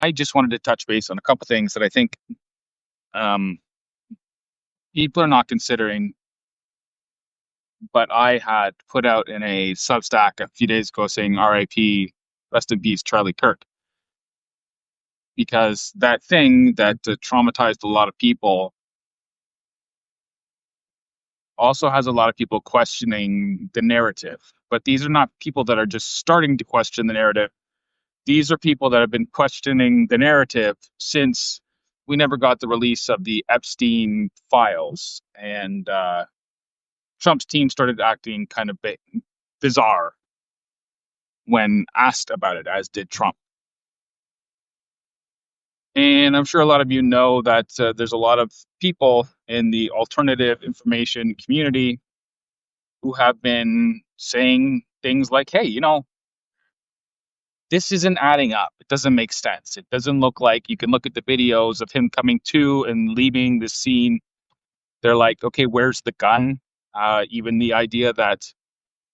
I just wanted to touch base on a couple things that I think um, people are not considering, but I had put out in a Substack a few days ago saying RIP, rest in peace, Charlie Kirk, because that thing that traumatized a lot of people also has a lot of people questioning the narrative. But these are not people that are just starting to question the narrative. These are people that have been questioning the narrative since we never got the release of the Epstein files. And Trump's team started acting kind of bizarre when asked about it, as did Trump. And I'm sure a lot of you know that there's a lot of people in the alternative information community who have been saying things like, hey, this isn't adding up. It doesn't make sense. It doesn't look like you can look at the videos of him coming to and leaving the scene. They're like, okay, where's the gun? Even the idea that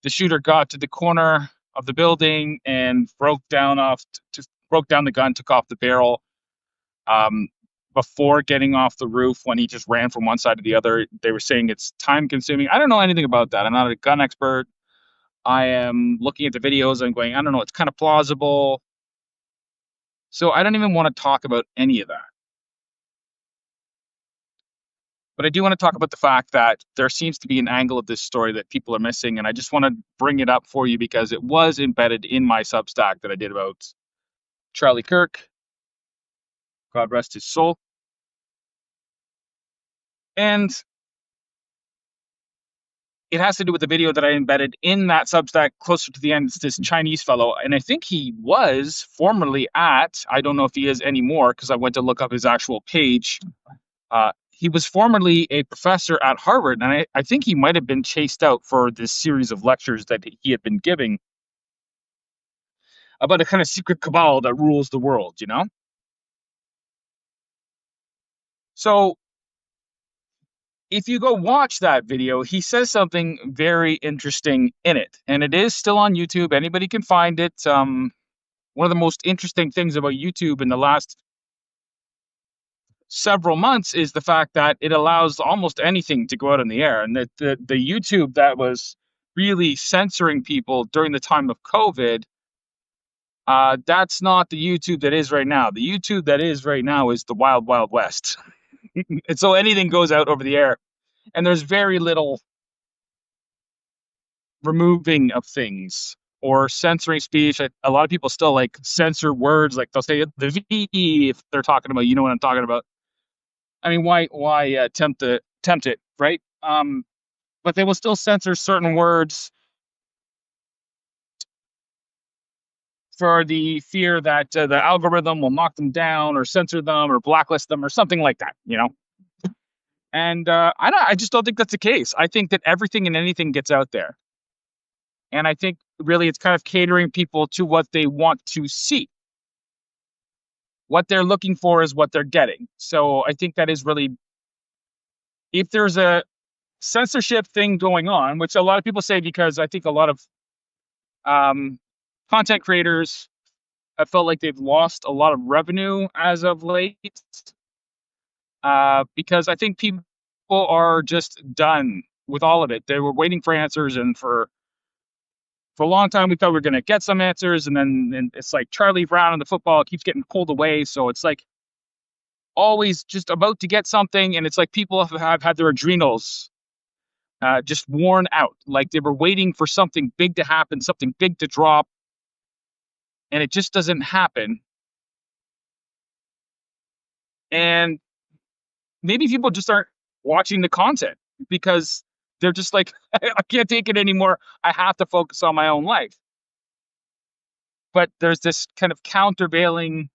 the shooter got to the corner of the building and broke down the gun, took off the barrel um, before getting off the roof when he just ran from one side to the other. They were saying it's time consuming. I don't know anything about that. I'm not a gun expert. I am looking at the videos and going, I don't know, it's kind of plausible. So I don't even want to talk about any of that. But I do want to talk about the fact that there seems to be an angle of this story that people are missing. And I just want to bring it up for you because it was embedded in my Substack that I did about Charlie Kirk. God rest his soul. And it has to do with the video that I embedded in that Substack closer to the end. It's this Chinese fellow. And I think he was formerly I don't know if he is anymore because I went to look up his actual page. He was formerly a professor at Harvard, and I think he might have been chased out for this series of lectures that he had been giving about a kind of secret cabal that rules the world. So if you go watch that video, he says something very interesting in it, and it is still on YouTube. Anybody can find it. One of the most interesting things about YouTube in the last several months is the fact that it allows almost anything to go out in the air, and that the YouTube that was really censoring people during the time of COVID, that's not the YouTube that is right now. The YouTube that is right now is the wild, wild west. And so anything goes out over the air, and there's very little removing of things or censoring speech. A lot of people still like censor words, like they'll say the V if they're talking about, what I'm talking about. I mean, why tempt it, right? But they will still censor certain words for the fear that the algorithm will knock them down or censor them or blacklist them or something like that. And I just don't think that's the case. I think that everything and anything gets out there, and I think really it's kind of catering people to what they want to see. What they're looking for is what they're getting. So I think that is really, if there's a censorship thing going on, which a lot of people say, because I think a lot of content creators have felt like they've lost a lot of revenue as of late, because I think people are just done with all of it. They were waiting for answers, and for a long time we thought we were going to get some answers, and then it's like Charlie Brown and the football keeps getting pulled away. So it's like always just about to get something, and it's like people have had their adrenals just worn out. Like they were waiting for something big to happen, something big to drop, and it just doesn't happen. And maybe people just aren't watching the content because they're just like, I can't take it anymore. I have to focus on my own life. But there's this kind of countervailing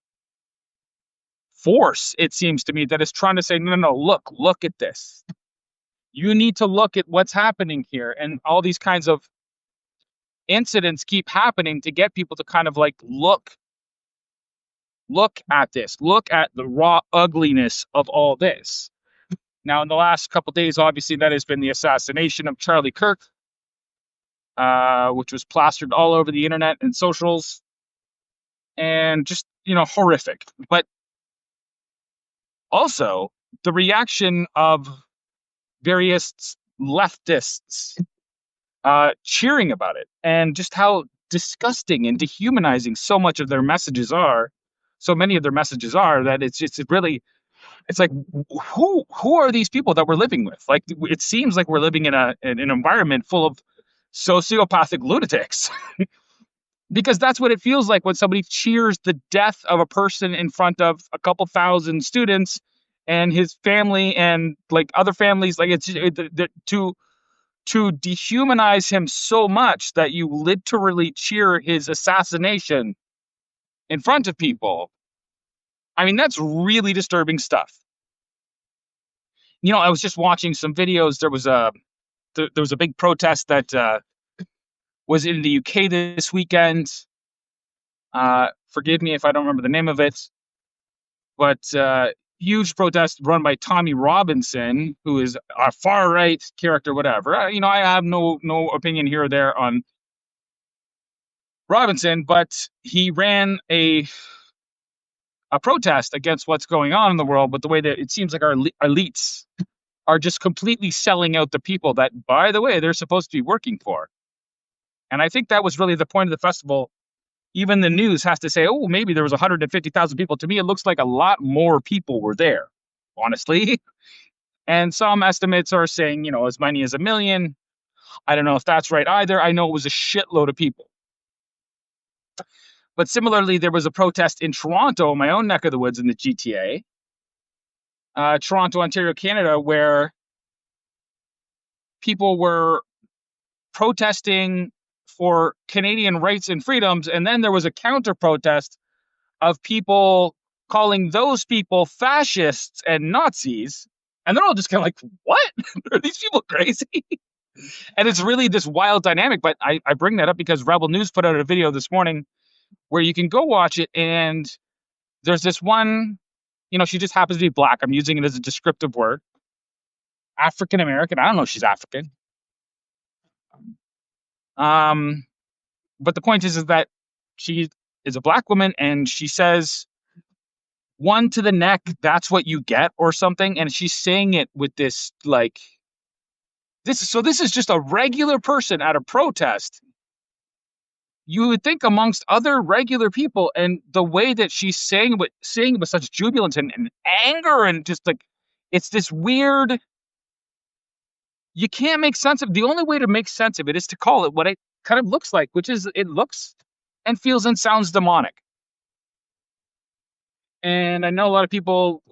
force, it seems to me, that is trying to say, no, look at this. You need to look at what's happening here. And all these kinds of incidents keep happening to get people to kind of like look at this, look at the raw ugliness of all this. Now, in the last couple of days, obviously, that has been the assassination of Charlie Kirk, which was plastered all over the internet and socials. And just horrific. But also the reaction of various leftists cheering about it, and just how disgusting and dehumanizing so many of their messages are, that it's like, who are these people that we're living with? Like, it seems like we're living in an environment full of sociopathic lunatics. Because that's what it feels like when somebody cheers the death of a person in front of a couple thousand students and his family and like other families. Like, to dehumanize him so much that you literally cheer his assassination in front of people. I mean, that's really disturbing stuff. I was just watching some videos. There was a big protest that was in the UK this weekend. Forgive me if I don't remember the name of it, but huge protest run by Tommy Robinson, who is a far right character, whatever. I have no opinion here or there on Robinson, but he ran a protest against what's going on in the world, but the way that it seems like our elites are just completely selling out the people that, by the way, they're supposed to be working for. And I think that was really the point of the festival. Even the news has to say, oh, maybe there was 150,000 people. To me, it looks like a lot more people were there, honestly. And some estimates are saying, as many as 1 million. I don't know if that's right either. I know it was a shitload of people. But similarly, there was a protest in Toronto, my own neck of the woods in the GTA, Toronto, Ontario, Canada, where people were protesting for Canadian rights and freedoms. And then there was a counter protest of people calling those people fascists and Nazis. And they're all just kind of like, what? Are these people crazy? And it's really this wild dynamic. But I bring that up because Rebel News put out a video this morning where you can go watch it. And there's this one, she just happens to be black. I'm using it as a descriptive word. African American. I don't know if she's African. But the point is that she is a black woman, and she says, "One to the neck, that's what you get," or something. And she's saying it with this like, this is just a regular person at a protest. You would think amongst other regular people, and the way that she's saying it with such jubilance and anger, and just like, it's this weird. You can't make sense of. The only way to make sense of it is to call it what it kind of looks like, which is it looks and feels and sounds demonic. And I know a lot of people,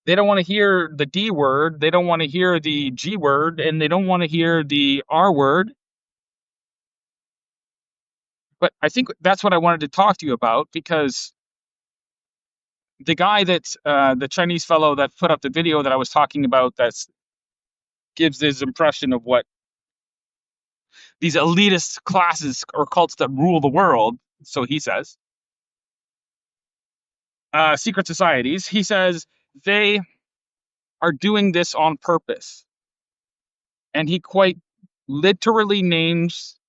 they don't want to hear the D word, they don't want to hear the G word, and they don't want to hear the R word. But I think that's what I wanted to talk to you about, because the guy that the Chinese fellow that put up the video that I was talking about, that gives this impression of what these elitist classes or cults that rule the world, so he says, secret societies, he says they are doing this on purpose. And he quite literally names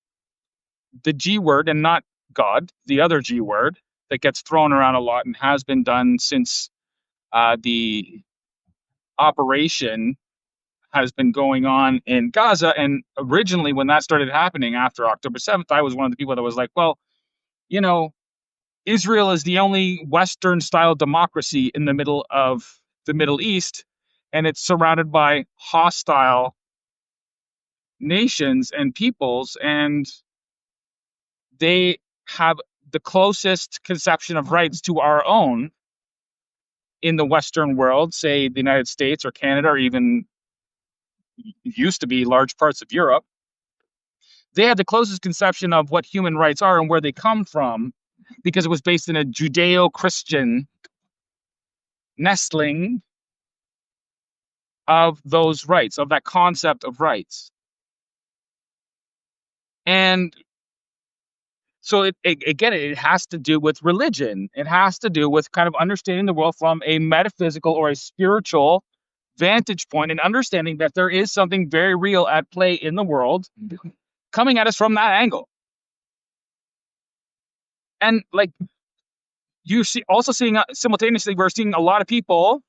the G word, and not God, the other G word that gets thrown around a lot and has been done since the operation has been going on in Gaza. And originally, when that started happening after October 7th, I was one of the people that was like, well, Israel is the only Western-style democracy in the middle of the Middle East, and it's surrounded by hostile nations and peoples, and they have the closest conception of rights to our own in the Western world, say the United States or Canada, or even used to be large parts of Europe. They had the closest conception of what human rights are and where they come from, because it was based in a Judeo-Christian nestling of those rights, of that concept of rights. And so it has to do with religion. It has to do with kind of understanding the world from a metaphysical or a spiritual vantage point, and understanding that there is something very real at play in the world coming at us from that angle. And like, you see also seeing simultaneously, we're seeing a lot of people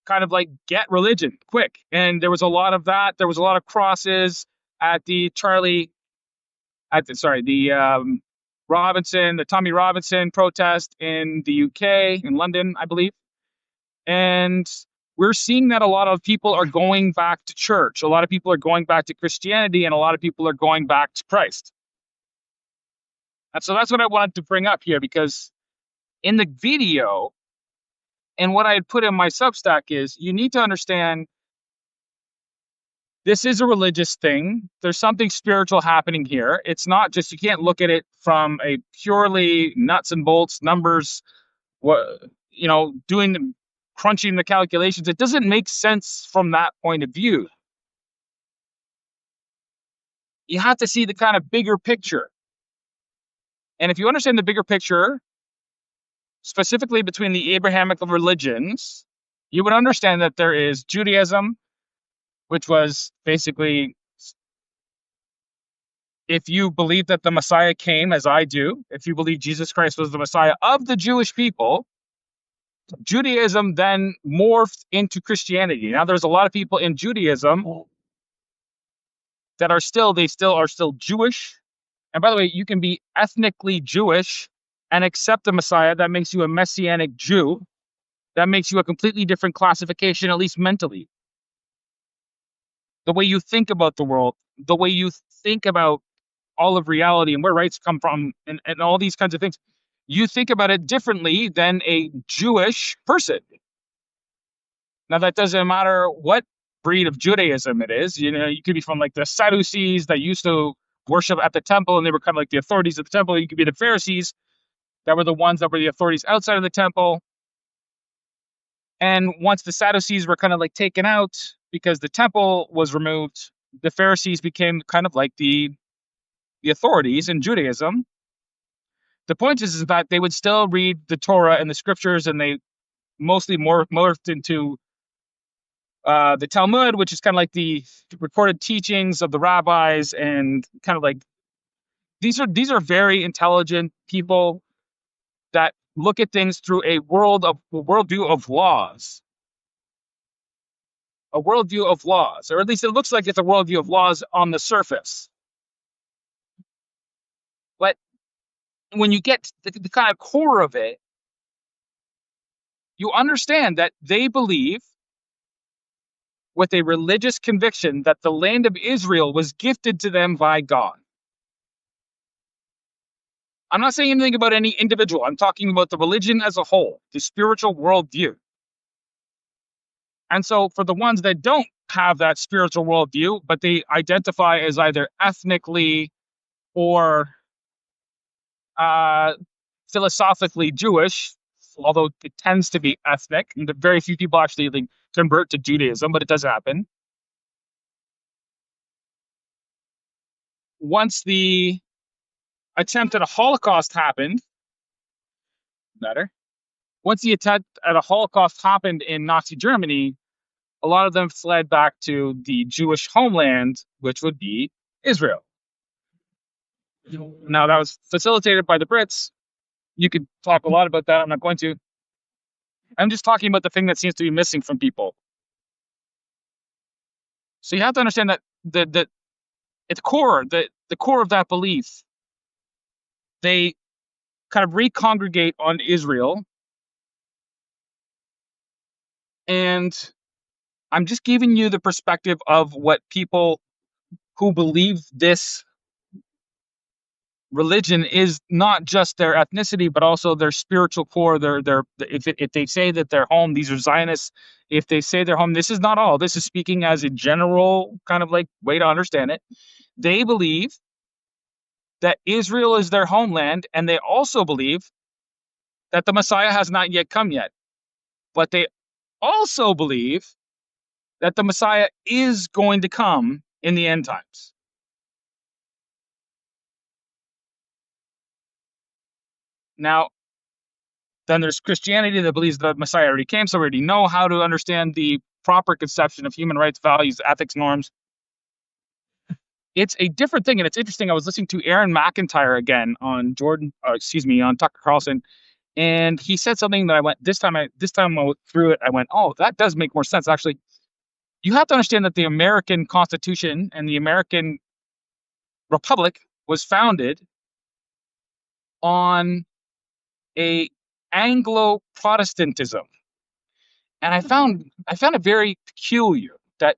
kind of like get religion quick. And there was a lot of that. There was a lot of crosses at the Tommy Robinson protest in the UK, in London, I believe. And we're seeing that a lot of people are going back to church. A lot of people are going back to Christianity, and a lot of people are going back to Christ. And so that's what I wanted to bring up here, because in the video, and what I had put in my Substack is, you need to understand this is a religious thing. There's something spiritual happening here. It's not just, you can't look at it from a purely nuts and bolts numbers, crunching the calculations. It doesn't make sense from that point of view. You have to see the kind of bigger picture. And if you understand the bigger picture, specifically between the Abrahamic religions, you would understand that there is Judaism, which was basically, if you believe that the Messiah came, as I do, if you believe Jesus Christ was the Messiah of the Jewish people, Judaism then morphed into Christianity. Now, there's a lot of people in Judaism that are still Jewish. And by the way, you can be ethnically Jewish and accept the Messiah. That makes you a Messianic Jew. That makes you a completely different classification, at least mentally. The way you think about the world, the way you think about all of reality and where rights come from, and all these kinds of things. You think about it differently than a Jewish person. Now, that doesn't matter what breed of Judaism it is. You could be from like the Sadducees that used to worship at the temple, and they were kind of like the authorities of the temple. You could be the Pharisees that were the ones that were the authorities outside of the temple. And once the Sadducees were kind of like taken out because the temple was removed, the Pharisees became kind of like the authorities in Judaism. The point is that they would still read the Torah and the scriptures, and they mostly morphed into the Talmud, which is kind of like the recorded teachings of the rabbis, and kind of like these are very intelligent people that look at things through a worldview of laws. A worldview of laws, or at least it looks like it's a worldview of laws on the surface. But when you get to the kind of core of it, you understand that they believe with a religious conviction that the land of Israel was gifted to them by God. I'm not saying anything about any individual. I'm talking about the religion as a whole, the spiritual worldview. And so for the ones that don't have that spiritual worldview, but they identify as either ethnically or philosophically Jewish, although it tends to be ethnic, and very few people actually convert to Judaism, but it does happen. Once the attempt at a Holocaust happened, once the attempt at a Holocaust happened in Nazi Germany, a lot of them fled back to the Jewish homeland, which would be Israel. Now, that was facilitated by the Brits. You could talk a lot about that. I'm not going to. I'm just talking about the thing that seems to be missing from people. So you have to understand that at the core, the core of that belief, they kind of recongregate on Israel. And I'm just giving you the perspective of what people who believe this religion is not just their ethnicity, but also their spiritual core. If they say that they're home, these are Zionists. If they say they're home, this is not all. This is speaking as a general kind of like way to understand it. They believe that Israel is their homeland, and they also believe that the Messiah has not yet come yet. But they also believe that the Messiah is going to come in the end times. Now, then there's Christianity that believes that Messiah already came, so we already know how to understand the proper conception of human rights, values, ethics, norms. it's a different thing, and it's interesting. I was listening to Aaron McIntyre again on on Tucker Carlson, and he said something that I went this time I went through it. I went, oh, that does make more sense. Actually, you have to understand that the American Constitution and the American Republic was founded on a Anglo Protestantism, and I found it very peculiar that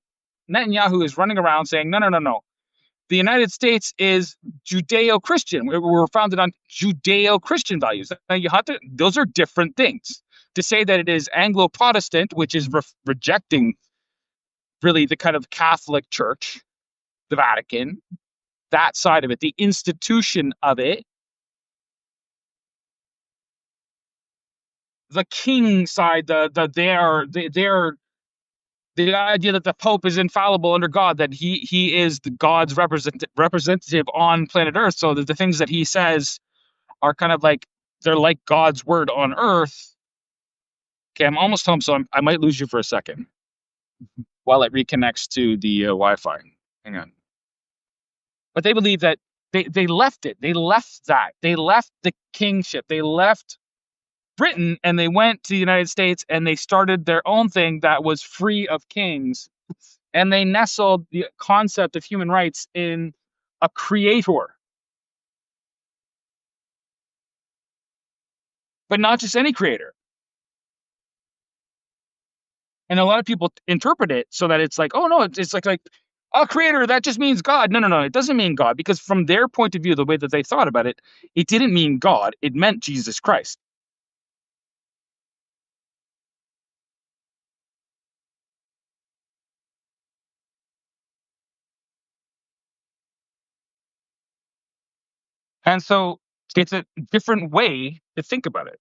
Netanyahu is running around saying, no, no, no, no. The United States is Judeo-Christian. We're founded on Judeo-Christian values. Now those are different things. To say that it is Anglo-Protestant, which is rejecting really the kind of Catholic Church, the Vatican, that side of it, the institution of it, the king side, the idea that the Pope is infallible under God, that he is God's representative on planet Earth, so that the things that he says are kind of like they're like God's word on Earth. Okay, I'm almost home, so I might lose you for a second while it reconnects to the Wi-Fi. Hang on. But they believe that they left it. They left that. They left the kingship. They left Britain and they went to the United States and they started their own thing that was free of kings. And they nestled the concept of human rights in a creator. But not just any creator. And a lot of people interpret it so that it's like, oh no, it's like a creator, that just means God. No, no, no, it doesn't mean God, because from their point of view, the way that they thought about it, it didn't mean God, it meant Jesus Christ. And so it's a different way to think about it.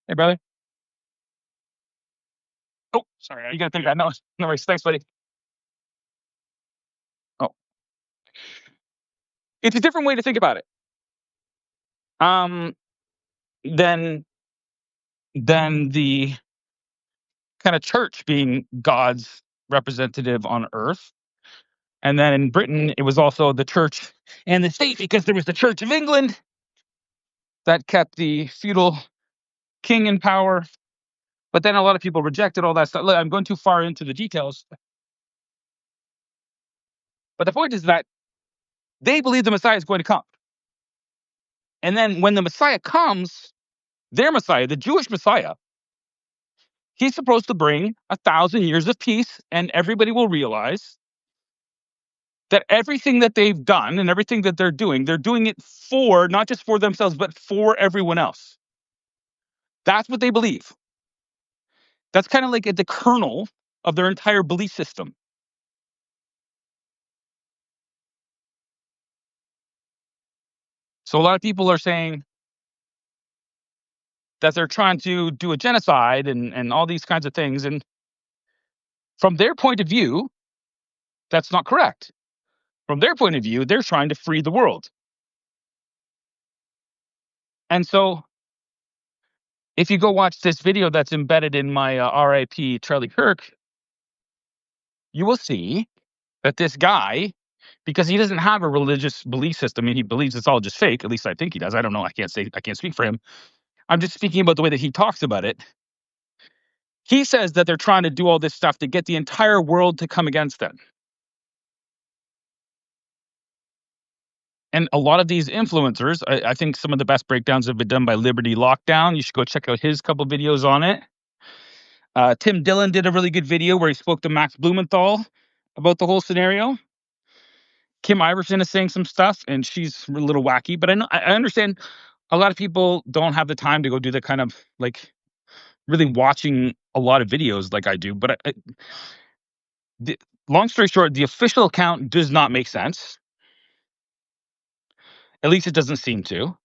Hey, brother. Oh, sorry, you gotta think that. No, no worries. Thanks, buddy. Oh, it's a different way to think about it. Um, than the kind of church being God's representative on earth. And then in Britain, it was also the church and the state, because there was the Church of England that kept the feudal king in power. But then a lot of people rejected all that stuff. Look, I'm going too far into the details. But the point is that they believe the Messiah is going to come. And then when the Messiah comes, their Messiah, the Jewish Messiah, he's supposed to bring 1,000 years of peace, and everybody will realize that everything that they've done and everything that they're doing it for, not just for themselves, but for everyone else. That's what they believe. That's kind of like at the kernel of their entire belief system. So a lot of people are saying that they're trying to do a genocide and all these kinds of things. And from their point of view, that's not correct. From their point of view, they're trying to free the world. And so if you go watch this video that's embedded in my RIP Charlie Kirk, you will see that this guy, because he doesn't have a religious belief system, and he believes it's all just fake. At least I think he does. I don't know. I can't speak for him. I'm just speaking about the way that he talks about it. He says that they're trying to do all this stuff to get the entire world to come against them. And a lot of these influencers, I think some of the best breakdowns have been done by Liberty Lockdown. You should go check out his couple videos on it. Tim Dillon did a really good video where he spoke to Max Blumenthal about the whole scenario. Kim Iverson is saying some stuff, and she's a little wacky, but I understand a lot of people don't have the time to go do the kind of like really watching a lot of videos like I do. But long story short, the official account does not make sense. At least it doesn't seem to.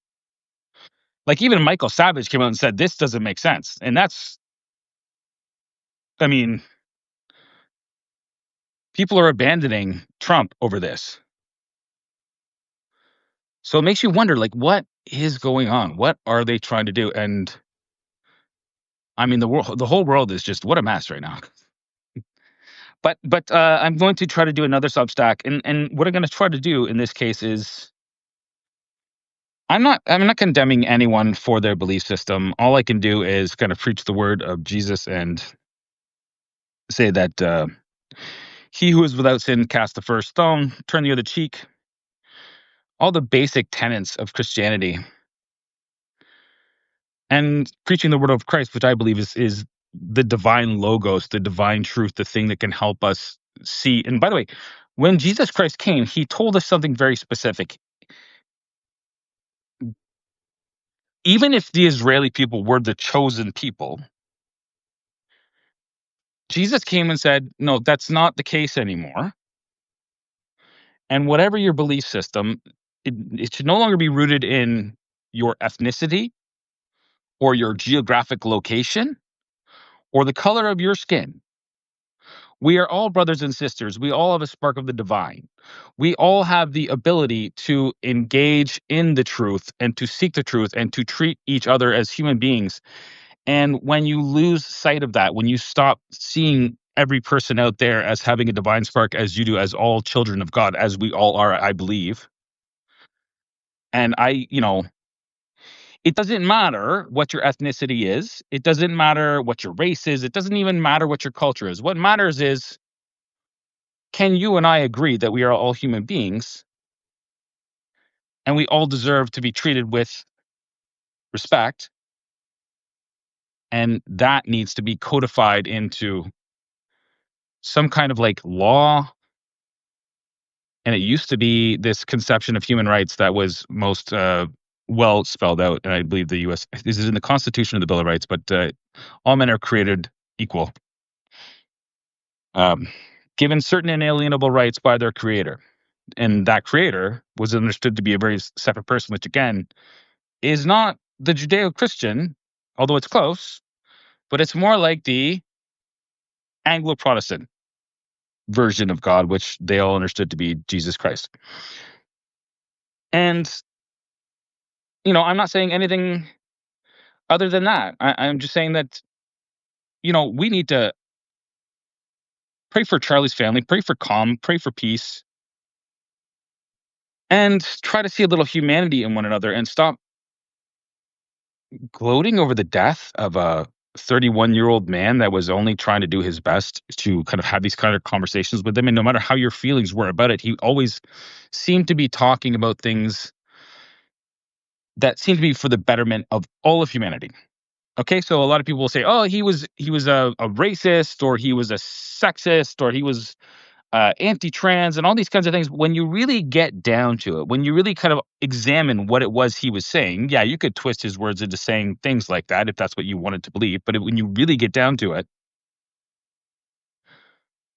Like even Michael Savage came out and said this doesn't make sense, and that's, I mean, people are abandoning Trump over this. So it makes you wonder, like, what is going on? What are they trying to do? And I mean, the whole world is just, what a mess right now. But I'm going to try to do another Substack, and what I'm going to try to do in this case is I'm not condemning anyone for their belief system. All I can do is kind of preach the word of Jesus and say that he who is without sin cast the first stone, turn the other cheek. All the basic tenets of Christianity and preaching the word of Christ, which I believe is the divine logos, the divine truth, the thing that can help us see. And by the way, when Jesus Christ came, he told us something very specific. Even if the Israeli people were the chosen people, Jesus came and said, no, that's not the case anymore. And whatever your belief system, it should no longer be rooted in your ethnicity or your geographic location or the color of your skin. We are all brothers and sisters. We all have a spark of the divine. We all have the ability to engage in the truth and to seek the truth and to treat each other as human beings. And when you lose sight of that, when you stop seeing every person out there as having a divine spark as you do, as all children of God, as we all are, I believe. And it doesn't matter what your ethnicity is. It doesn't matter what your race is. It doesn't even matter what your culture is. What matters is, can you and I agree that we are all human beings and we all deserve to be treated with respect? And that needs to be codified into some kind of like law. And it used to be this conception of human rights that was most well spelled out. And I believe the US, this is in the Constitution of the Bill of Rights, but all men are created equal, um, given certain inalienable rights by their creator. And that creator was understood to be a very separate person, which again is not the Judeo Christian, although it's close, but it's more like the Anglo Protestant version of God, which they all understood to be Jesus Christ. And, I'm not saying anything other than that. I'm just saying that, we need to pray for Charlie's family, pray for calm, pray for peace, and try to see a little humanity in one another and stop gloating over the death of a 31-year-old man that was only trying to do his best to kind of have these kind of conversations with him. And no matter how your feelings were about it, he always seemed to be talking about things that seemed to be for the betterment of all of humanity. Okay, so a lot of people will say, "Oh, he was a racist, or he was a sexist, or he was anti-trans and all these kinds of things." When you really get down to it, when you really kind of examine what it was he was saying, yeah, you could twist his words into saying things like that if that's what you wanted to believe. But when you really get down to it,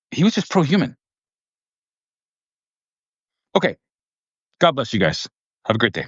he was just pro-human. Okay, God bless you guys. Have a great day.